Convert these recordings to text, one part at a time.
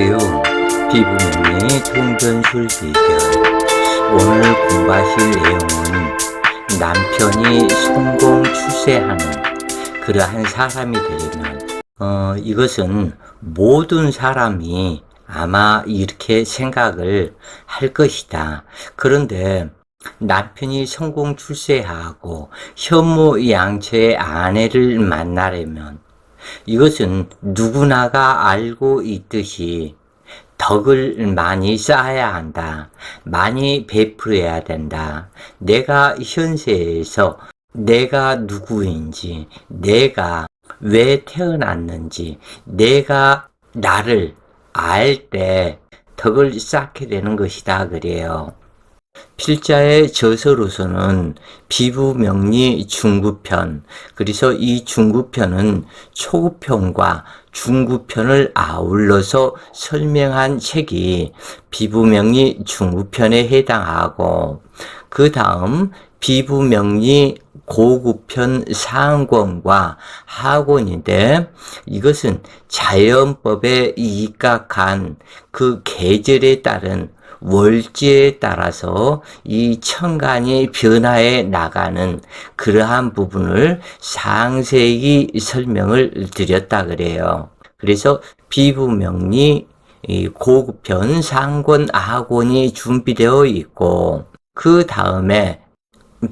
안녕하세요. 피부명리 통변술 비결. 오늘 공부하실 내용은 남편이 성공 출세하는 그러한 사람이 되려면 이것은 모든 사람이 아마 이렇게 생각을 할 것이다. 그런데 남편이 성공 출세하고 현모양처의 아내를 만나려면 이것은 누구나가 알고 있듯이 덕을 많이 쌓아야 한다. 많이 베풀어야 된다. 내가 현세에서 내가 누구인지, 내가 왜 태어났는지, 내가 나를 알 때 덕을 쌓게 되는 것이다. 그래요. 필자의 저서로서는 피부명리 중구편, 그래서 이 중구편은 초구편과 중구편을 아울러서 설명한 책이 피부명리 중구편에 해당하고, 그 다음 피부명리 고구편 상권과 하권인데, 이것은 자연법에 입각한 그 계절에 따른 월지에 따라서 이 천간이 변화해 나가는 그러한 부분을 상세히 설명을 드렸다 그래요. 그래서 피부명리 고급편 상권 하권이 준비되어 있고, 그 다음에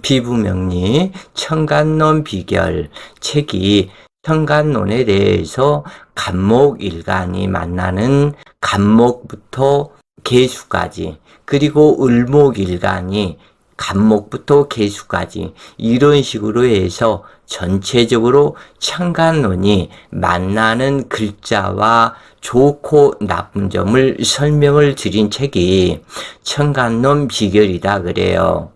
피부명리 천간론 비결 책이 천간론에 대해서 간목일간이 만나는 간목부터 개수까지, 그리고 을목일간이 간목부터 개수까지, 이런 식으로 해서 전체적으로 천간론이 만나는 글자와 좋고 나쁜 점을 설명을 드린 책이 천간론 비결이다 그래요.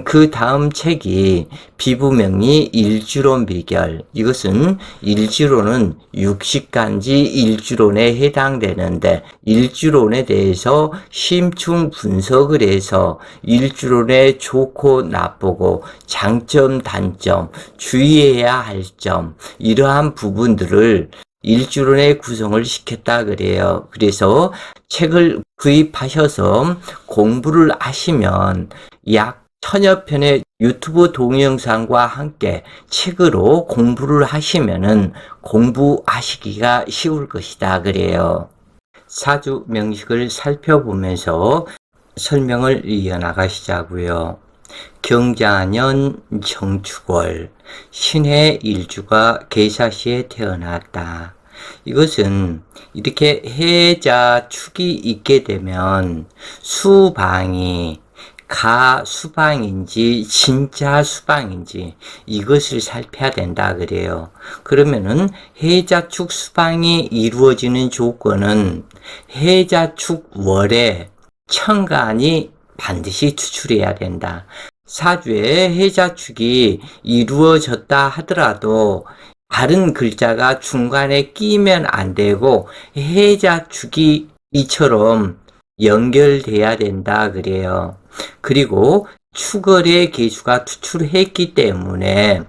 그 다음 책이 피부명리 일주론 비결. 이것은 일주론은 육식간지 일주론에 해당되는데, 일주론에 대해서 심층 분석을 해서 일주론의 좋고 나쁘고 장점 단점, 주의해야 할 점, 이러한 부분들을 일주론에 구성을 시켰다 그래요. 그래서 책을 구입하셔서 공부를 하시면 약 1000여 편의 유튜브 동영상과 함께 책으로 공부를 하시면은 공부하시기가 쉬울 것이다 그래요. 사주 명식을 살펴보면서 설명을 이어나가시자고요. 경자년 정축월 신해 일주가 계사시에 태어났다. 이것은 이렇게 해자 축이 있게 되면 수방이 가수방인지 진짜 수방인지 이것을 살펴야 된다 그래요. 그러면은 해자축 수방이 이루어지는 조건은 해자축 월에 천간이 반드시 추출해야 된다. 사주에 해자축이 이루어졌다 하더라도 다른 글자가 중간에 끼면 안 되고 해자축이 이처럼 연결돼야 된다 그래요. 그리고 축월의 계수가 투출했기 때문에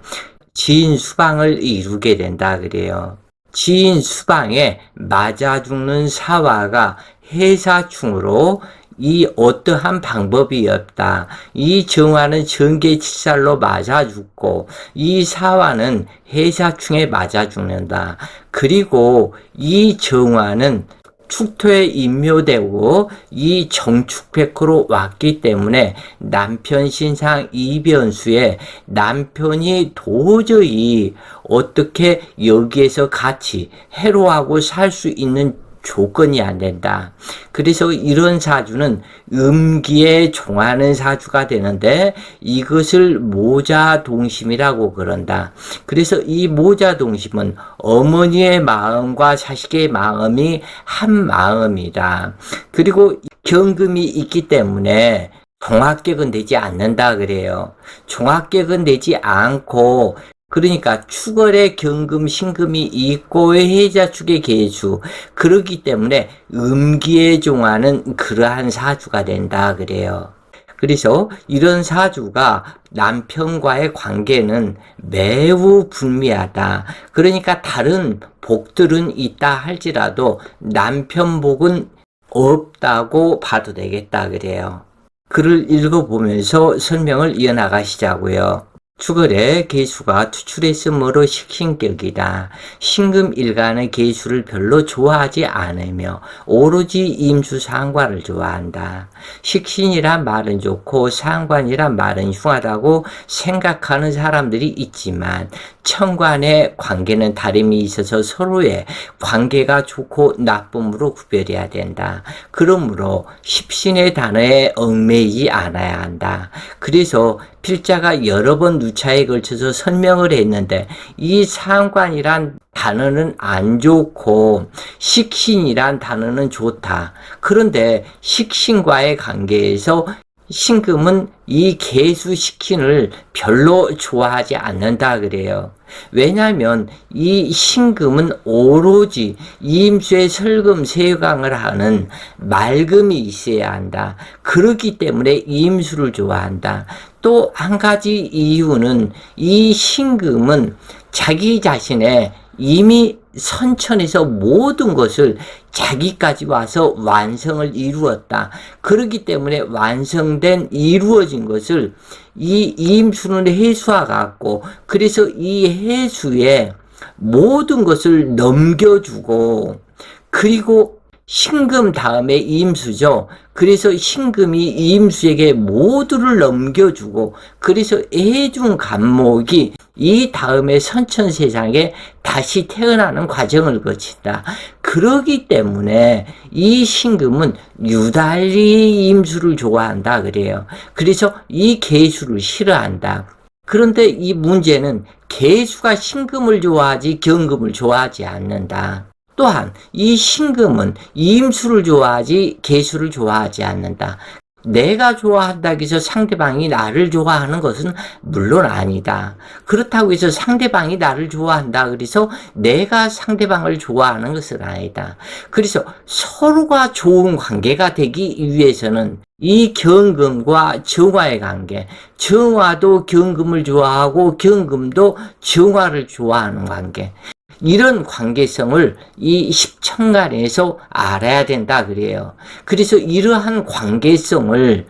지인수방을 이루게 된다 그래요. 지인수방에 맞아 죽는 사화가 해사충으로 이 어떠한 방법이 없다. 이 정화는 전개치살로 맞아 죽고 이 사화는 해사충에 맞아 죽는다. 그리고 이 정화는 축토에 임묘되고 이 정축백호로 왔기 때문에 남편 신상 이변수에 남편이 도저히 어떻게 여기에서 같이 해로하고 살 수 있는 조건이 안 된다. 그래서 이런 사주는 음기에 종하는 사주가 되는데 이것을 모자동심이라고 그런다. 그래서 이 모자동심은 어머니의 마음과 자식의 마음이 한 마음이다. 그리고 경금이 있기 때문에 종합격은 되지 않는다 그래요. 종합격은 되지 않고, 그러니까 축월에 경금, 신금이 있고 해자축의 계수, 그렇기 때문에 음기에 종하는 그러한 사주가 된다 그래요. 그래서 이런 사주가 남편과의 관계는 매우 불미하다. 그러니까 다른 복들은 있다 할지라도 남편 복은 없다고 봐도 되겠다 그래요. 글을 읽어보면서 설명을 이어나가시자고요. 축월의 계수가 투출했으므로 식신격이다. 신금일간의 계수를 별로 좋아하지 않으며 오로지 임수 상관을 좋아한다. 식신이란 말은 좋고 상관이란 말은 흉하다고 생각하는 사람들이 있지만 천간의 관계는 다름이 있어서 서로의 관계가 좋고 나쁨으로 구별해야 된다. 그러므로 십신의 단어에 얽매이지 않아야 한다. 그래서 필자가 여러 번 누차에 걸쳐서 설명을 했는데 이 상관이란 단어는 안 좋고 식신이란 단어는 좋다. 그런데 식신과의 관계에서 신금은 이 계수 식신을 별로 좋아하지 않는다 그래요. 왜냐하면 이 신금은 오로지 임수의 설금 세강을 하는 맑음이 있어야 한다. 그렇기 때문에 임수를 좋아한다. 또 한 가지 이유는 이 신금은 자기 자신의 이미 선천에서 모든 것을 자기까지 와서 완성을 이루었다. 그렇기 때문에 완성된 이루어진 것을 이 임수는 해수와 같고 그래서 이 해수에 모든 것을 넘겨주고 그리고 신금 다음에 임수죠. 그래서 신금이 임수에게 모두를 넘겨주고 그래서 해준 간목이 이 다음에 선천 세상에 다시 태어나는 과정을 거친다. 그러기 때문에 이 신금은 유달리 임수를 좋아한다 그래요. 그래서 이 계수를 싫어한다. 그런데 이 문제는 계수가 신금을 좋아하지 경금을 좋아하지 않는다. 또한 이 신금은 임수를 좋아하지 계수를 좋아하지 않는다. 내가 좋아한다고 해서 상대방이 나를 좋아하는 것은 물론 아니다. 그렇다고 해서 상대방이 나를 좋아한다 그래서 내가 상대방을 좋아하는 것은 아니다. 그래서 서로가 좋은 관계가 되기 위해서는 이 경금과 정화의 관계, 정화도 경금을 좋아하고 경금도 정화를 좋아하는 관계, 이런 관계성을 이 십천간에서 알아야 된다 그래요. 그래서 이러한 관계성을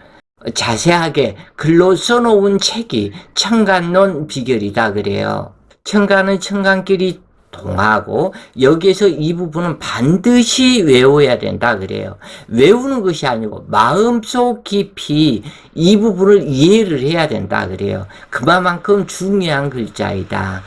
자세하게 글로 써놓은 책이 천간론 비결이다 그래요. 천간은 천간끼리 동하고 여기에서 이 부분은 반드시 외워야 된다 그래요. 외우는 것이 아니고 마음속 깊이 이 부분을 이해를 해야 된다 그래요. 그만큼 중요한 글자이다.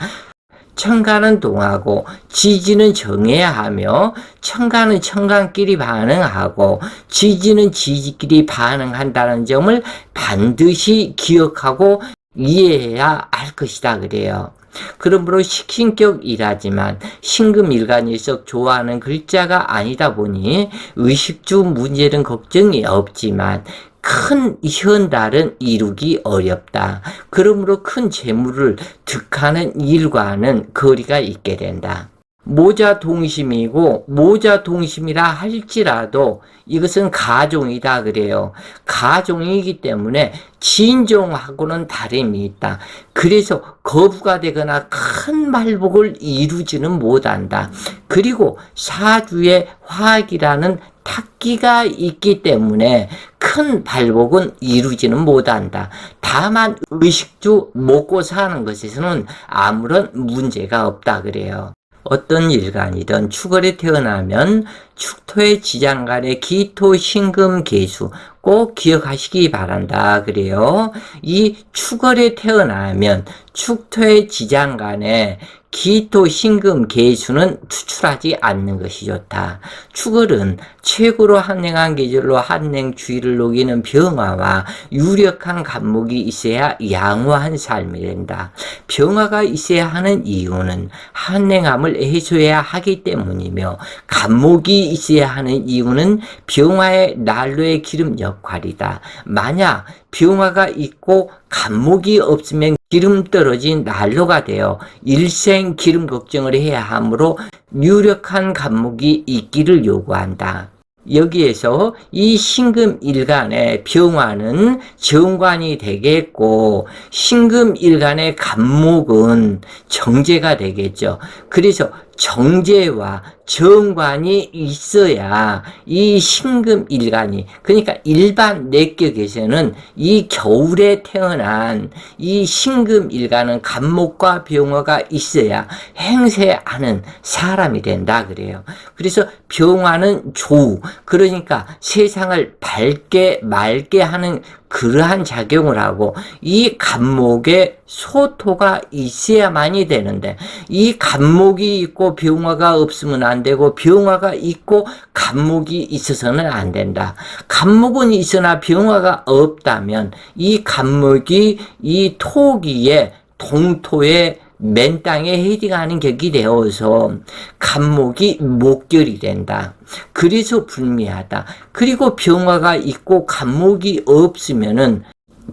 천간은 동하고 지지는 정해야 하며 천간은 천간끼리 반응하고 지지는 지지끼리 반응한다는 점을 반드시 기억하고 이해해야 할 것이다 그래요. 그러므로 식신격이라지만 신금일간일석 좋아하는 글자가 아니다 보니 의식주 문제는 걱정이 없지만 큰 현달은 이루기 어렵다. 그러므로 큰 재물을 득하는 일과는 거리가 있게 된다. 모자동심이고 모자동심이라 할지라도 이것은 가종이다 그래요. 가종이기 때문에 진종하고는 다름이 있다. 그래서 거부가 되거나 큰 말복을 이루지는 못한다. 그리고 사주에 화기라는 탁기가 있기 때문에 큰 발복은 이루지는 못한다. 다만 의식주 먹고 사는 것에서는 아무런 문제가 없다 그래요. 어떤 일간이든 축월에 태어나면 축토의 지장간의 기토 신금 계수 꼭 기억하시기 바란다 그래요. 이 축월에 태어나면 축토의 지장간에 기토 신금 계수는 투출하지 않는 것이 좋다. 축월은 최고로 한행한 계절로 한행 주의를 녹이는 병화와 유력한 간목이 있어야 양호한 삶이 된다. 병화가 있어야 하는 이유는 한행함을 해소해야 하기 때문이며 간목이 있어야 하는 이유는 병화의 난로의 기름 역할이다. 만약 병화가 있고 간목이 없으면 기름 떨어진 난로가 되어 일생 기름 걱정을 해야 하므로 유력한 간목이 있기를 요구한다. 여기에서 이 신금일간의 병화는 정관이 되겠고 신금일간의 간목은 정제가 되겠죠. 그래서 정제와 정관이 있어야 이 신금일간이, 그러니까 일반 내격에서는 이 겨울에 태어난 이 신금일간은 간목과 병화가 있어야 행세하는 사람이 된다 그래요. 그래서 병화는 조우, 그러니까 세상을 밝게 맑게 하는 그러한 작용을 하고, 이 간목에 소토가 있어야만이 되는데 이 간목이 있고 병화가 없으면 안 되고 병화가 있고 간목이 있어서는 안 된다. 간목은 있으나 병화가 없다면 이 간목이 이 토기에 동토에 맨 땅에 헤딩하는 격이 되어서 간목이 목결이 된다. 그래서 불미하다. 그리고 병화가 있고 간목이 없으면은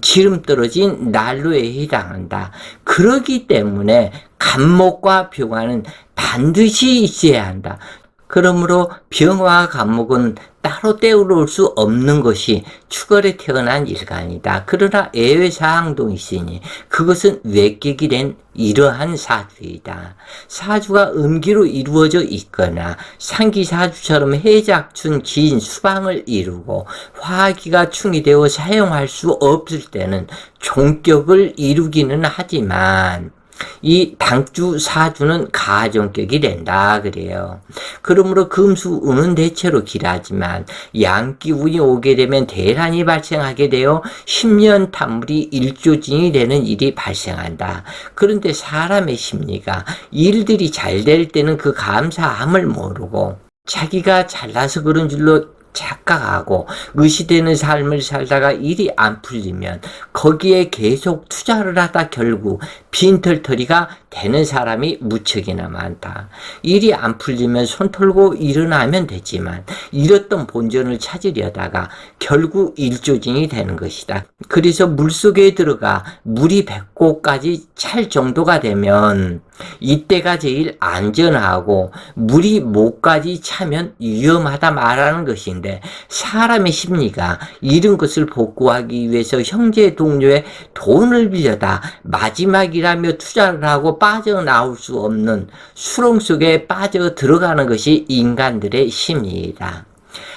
기름 떨어진 난로에 해당한다. 그렇기 때문에 간목과 병화는 반드시 있어야 한다. 그러므로 병화와 간목은 따로 떼어놓을 수 없는 것이 축월에 태어난 일간이다. 그러나 예외사항도 있으니 그것은 외격이 된 이러한 사주이다. 사주가 음기로 이루어져 있거나 상기사주처럼 해작춘 긴 수방을 이루고 화기가 충이 되어 사용할 수 없을 때는 종격을 이루기는 하지만 이 당주 사주는 가정격이 된다 그래요. 그러므로 금수운은 대체로 길하지만 양기운이 오게 되면 대란이 발생하게 되어 10년 탐물이 일조진이 되는 일이 발생한다. 그런데 사람의 심리가 일들이 잘 될 때는 그 감사함을 모르고 자기가 잘나서 그런 줄로 착각하고 의시되는 삶을 살다가 일이 안 풀리면 거기에 계속 투자를 하다 결국 빈털터리가 되는 사람이 무척이나 많다. 일이 안 풀리면 손 털고 일어나면 되지만 잃었던 본전을 찾으려다가 결국 일조진이 되는 것이다. 그래서 물속에 들어가 물이 배꼽까지 찰 정도가 되면 이때가 제일 안전하고 물이 목까지 차면 위험하다 말하는 것인데, 사람의 심리가 잃은 것을 복구하기 위해서 형제 동료의 돈을 빌려다 마지막이라며 투자를 하고 빠져나올 수 없는 수렁 속에 빠져 들어가는 것이 인간들의 심리이다.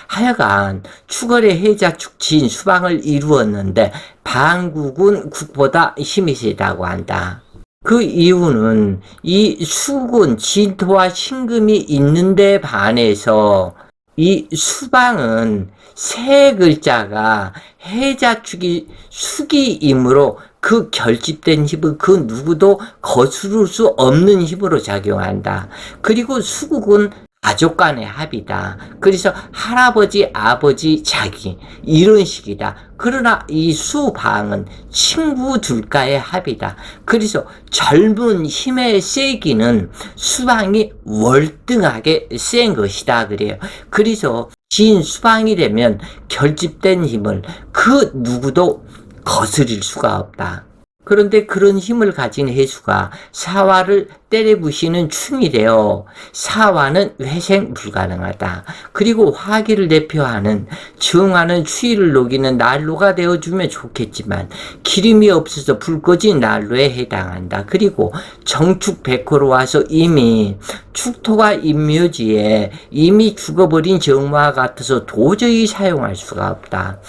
하여간 축월의 해자 축진 수방을 이루었는데 방국은 국보다 힘이 세다고 한다. 그 이유는 이 수군, 진토와 신금이 있는데 반해서 이 수방은 세 글자가 해자축이 수기이므로 그 결집된 힘은 그 누구도 거스를 수 없는 힘으로 작용한다. 그리고 수국은 가족 간의 합이다. 그래서 할아버지, 아버지, 자기 이런 식이다. 그러나 이 수방은 친구 둘과의 합이다. 그래서 젊은 힘의 세기는 수방이 월등하게 센 것이다 그래요. 그래서 진 수방이 되면 결집된 힘을 그 누구도 거스릴 수가 없다. 그런데 그런 힘을 가진 해수가 사화를 때려부시는 충이 되어 사화는 회생 불가능하다. 그리고 화기를 대표하는 정화는 추위를 녹이는 난로가 되어주면 좋겠지만 기름이 없어서 불 꺼진 난로에 해당한다. 그리고 정축 백호로 와서 이미 축토가 임묘지에 이미 죽어버린 정화와 같아서 도저히 사용할 수가 없다.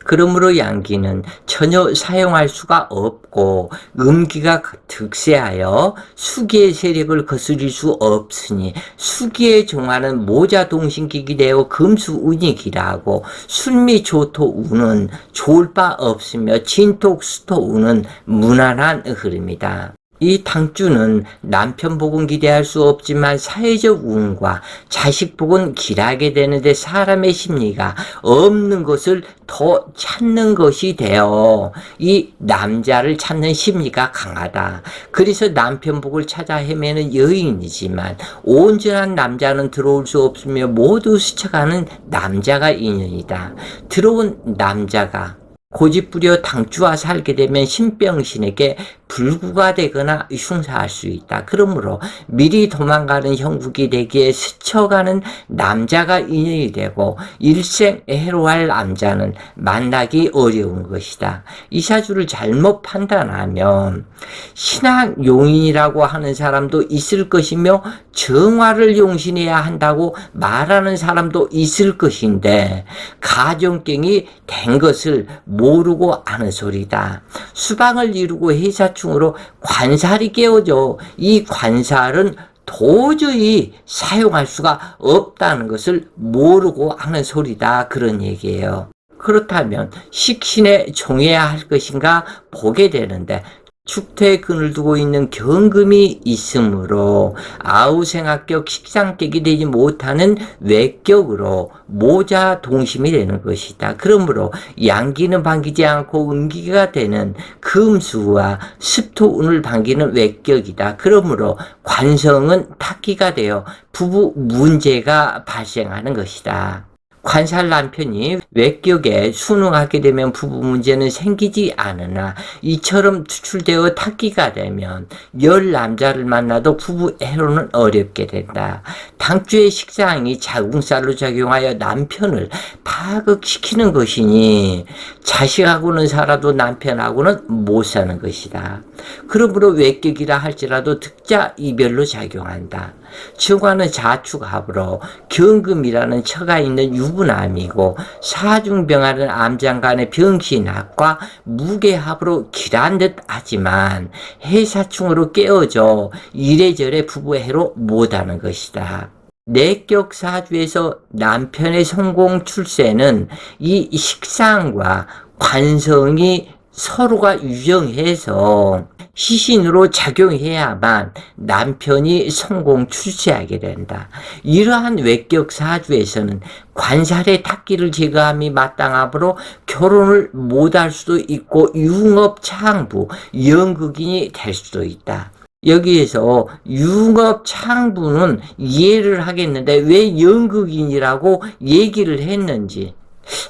그러므로 양기는 전혀 사용할 수가 없고 음기가 득세하여 수기의 세력을 거스릴 수 없으니 수기의 종화는 모자동신기기 되어 금수운이 기라하고 순미조토운은 좋을 바 없으며 진톡수토운은 무난한 흐름이다. 이 당주는 남편 복은 기대할 수 없지만 사회적 운과 자식 복은 기대하게 되는데 사람의 심리가 없는 것을 더 찾는 것이 되어 이 남자를 찾는 심리가 강하다. 그래서 남편 복을 찾아 헤매는 여인이지만 온전한 남자는 들어올 수 없으며 모두 스쳐가는 남자가 인연이다. 들어온 남자가 고집부려 당주와 살게 되면 신병신에게 불구가 되거나 흉사할 수 있다. 그러므로 미리 도망가는 형국이 되기에 스쳐가는 남자가 인연이 되고 일생 애로할 남자는 만나기 어려운 것이다. 이 사주를 잘못 판단하면 신앙 용인이라고 하는 사람도 있을 것이며 정화를 용신해야 한다고 말하는 사람도 있을 것인데 가정경이 된 것을 모르고 아는 소리다. 수방을 이루고 해사충으로 관살이 깨어져 이 관살은 도저히 사용할 수가 없다는 것을 모르고 하는 소리다. 그런 얘기예요. 그렇다면 식신에 종해야 할 것인가 보게 되는데 축토에 근을 두고 있는 경금이 있으므로 아우생합격 식상격이 되지 못하는 외격으로 모자 동심이 되는 것이다. 그러므로 양기는 반기지 않고 음기가 되는 금수와 습토운을 반기는 외격이다. 그러므로 관성은 탁기가 되어 부부 문제가 발생하는 것이다. 관살 남편이 외격에 순응하게 되면 부부 문제는 생기지 않으나 이처럼 투출되어 탁기가 되면 열 남자를 만나도 부부 해로는 어렵게 된다. 당주의 식상이 자궁살로 작용하여 남편을 파극시키는 것이니 자식하고는 살아도 남편하고는 못 사는 것이다. 그러므로 외격이라 할지라도 득자 이별로 작용한다. 정화는 자축합으로 경금이라는 처가 있는 유부남이고 사중병하는 암장간의 병신합과 무게합으로 길한 듯 하지만 해사충으로 깨어져 이래저래 부부해로 못하는 것이다. 내격 사주에서 남편의 성공 출세는 이 식상과 관성이 서로가 유정해서 시신으로 작용해야만 남편이 성공 출세하게 된다. 이러한 외격 사주에서는 관살의 탁기를 제거함이 마땅하므로 결혼을 못할 수도 있고 융업차항부, 연극인이 될 수도 있다. 여기에서 융업차항부는 이해를 하겠는데 왜 연극인이라고 얘기를 했는지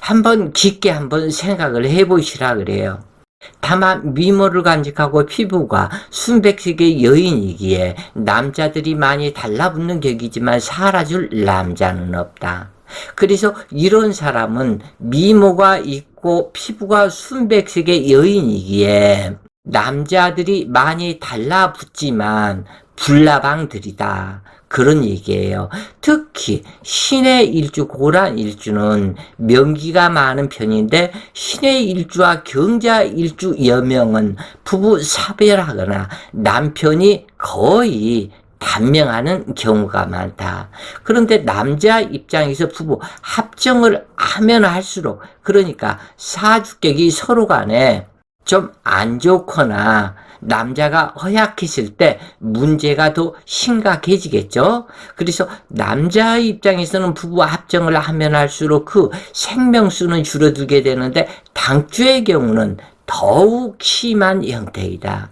한번 깊게 한번 생각을 해보시라 그래요. 다만 미모를 간직하고 피부가 순백색의 여인이기에 남자들이 많이 달라붙는 격이지만 살아줄 남자는 없다. 그래서 이런 사람은 미모가 있고 피부가 순백색의 여인이기에 남자들이 많이 달라붙지만 불나방들이다. 그런 얘기예요. 특히 신의 일주, 고란 일주는 명기가 많은 편인데 신의 일주와 경자 일주 여명은 부부 사별하거나 남편이 거의 단명하는 경우가 많다. 그런데 남자 입장에서 부부 합정을 하면 할수록 그러니까 사주격이 서로 간에 좀 안 좋거나 남자가 허약했을 때 문제가 더 심각해지겠죠. 그래서 남자 입장에서는 부부 합정을 하면 할수록 그 생명수는 줄어들게 되는데 당주의 경우는 더욱 심한 형태이다.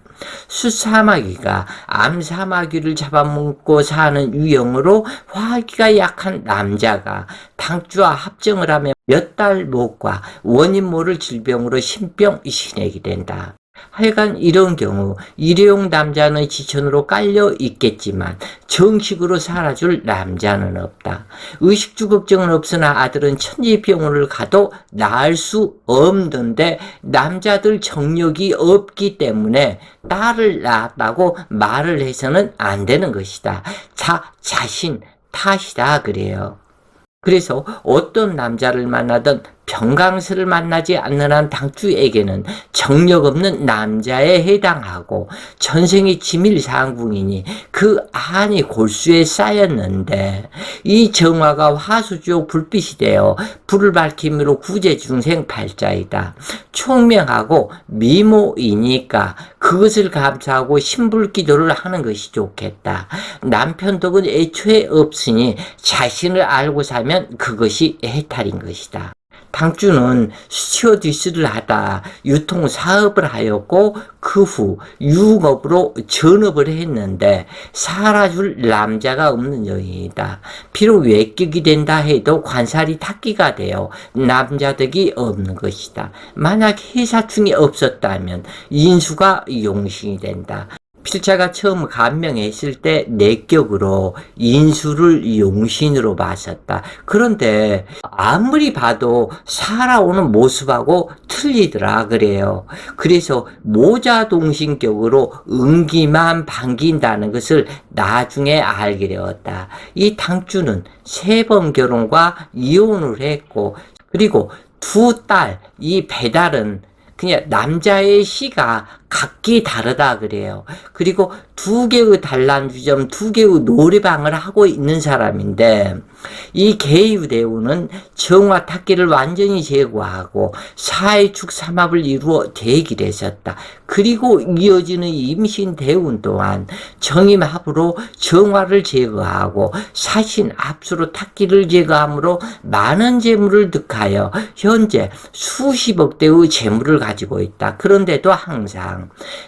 수사마귀가 암사마귀를 잡아먹고 사는 유형으로 화기가 약한 남자가 당주와 합정을 하면 몇 달 못과 원인 모를 질병으로 신병이 신에게 된다. 하여간 이런 경우 일회용 남자는 지천으로 깔려 있겠지만 정식으로 살아줄 남자는 없다. 의식주 걱정은 없으나 아들은 천지병원을 가도 나을 수 없는데 남자들 정력이 없기 때문에 딸을 낳았다고 말을 해서는 안 되는 것이다. 자신 탓이다 그래요. 그래서 어떤 남자를 만나든 병강세를 만나지 않는 한 당주에게는 정력 없는 남자에 해당하고 전생이 지밀상궁이니 그 안이 골수에 쌓였는데 이 정화가 화수지옥 불빛이 되어 불을 밝힘으로 구제중생 발자이다. 총명하고 미모이니까 그것을 감사하고 신불기도를 하는 것이 좋겠다. 남편 덕은 애초에 없으니 자신을 알고 살면 그것이 해탈인 것이다. 당주는 스튜어디스를 하다 유통 사업을 하였고 그 후 유흥업으로 전업을 했는데 살아줄 남자가 없는 여인이다. 비록 외격이 된다 해도 관살이 탁기가 되어 남자덕이 없는 것이다. 만약 회사충이 없었다면 인수가 용신이 된다. 필자가 처음 감명했을 때 내격으로 인수를 용신으로 봤었다. 그런데 아무리 봐도 살아오는 모습하고 틀리더라 그래요. 그래서 모자동신격으로 응기만 반긴다는 것을 나중에 알게 되었다. 이 당주는 3번 결혼과 이혼을 했고 그리고 2딸, 이 배달은 그냥 남자의 시가 각기 다르다 그래요. 그리고 2개의 단란주점, 2개의 노래방을 하고 있는 사람인데 이 계유대우는 정화탁기를 완전히 제거하고 사회축 삼합을 이루어 대기를 했었다. 그리고 이어지는 임신대운 또한 정임합으로 정화를 제거하고 사신합수로 탁기를 제거함으로 많은 재물을 득하여 현재 수십억 대의 재물을 가지고 있다. 그런데도 항상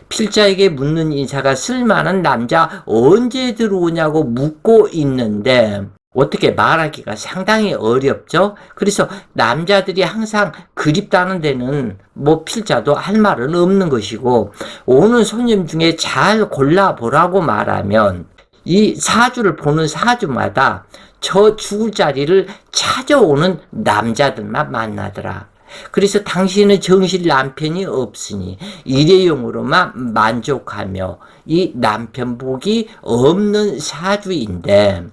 필자에게 묻는 인사가 쓸만한 남자 언제 들어오냐고 묻고 있는데 어떻게 말하기가 상당히 어렵죠. 그래서 남자들이 항상 그립다는 데는 뭐 필자도 할 말은 없는 것이고 오는 손님 중에 잘 골라보라고 말하면 이 사주를 보는 사주마다 저 죽을 자리를 찾아오는 남자들만 만나더라. 그래서 당신은 정실 남편이 없으니 일회용으로만 만족하며 이 남편 복이 없는 사주인데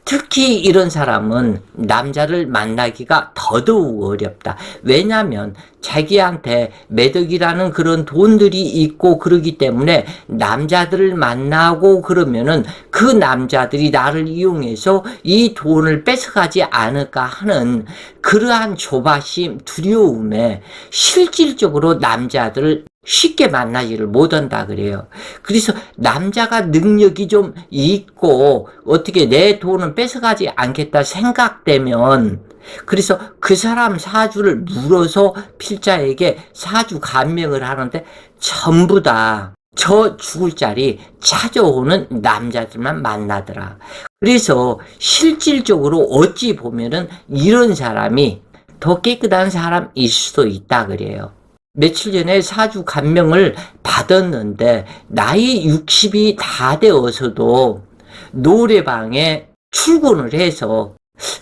특히 이런 사람은 남자를 만나기가 더더욱 어렵다. 왜냐하면 자기한테 매덕이라는 그런 돈들이 있고 그러기 때문에 남자들을 만나고 그러면은 그 남자들이 나를 이용해서 이 돈을 뺏어가지 않을까 하는 그러한 조바심, 두려움에 실질적으로 남자들을 쉽게 만나지를 못한다 그래요. 그래서 남자가 능력이 좀 있고 어떻게 내 돈은 뺏어가지 않겠다 생각되면 그래서 그 사람 사주를 물어서 필자에게 사주 감명을 하는데 전부 다 저 죽을 자리 찾아오는 남자들만 만나더라. 그래서 실질적으로 어찌 보면은 이런 사람이 더 깨끗한 사람일 수도 있다 그래요. 며칠 전에 사주 감명을 받았는데 나이 60이 다 되어서도 노래방에 출근을 해서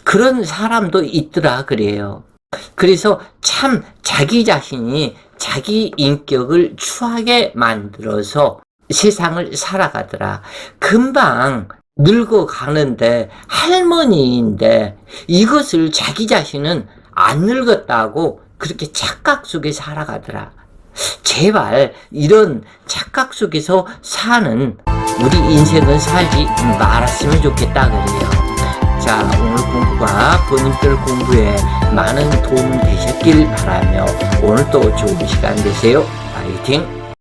그런 사람도 있더라 그래요. 그래서 참 자기 자신이 자기 인격을 추하게 만들어서 세상을 살아가더라. 금방 늙어가는데 할머니인데 이것을 자기 자신은 안 늙었다고 그렇게 착각 속에 살아가더라. 제발 이런 착각 속에서 사는 우리 인생은 살지 말았으면 좋겠다 그래요. 자, 오늘 공부가 본인들 공부에 많은 도움 되셨길 바라며 오늘 또 좋은 시간 되세요. 파이팅!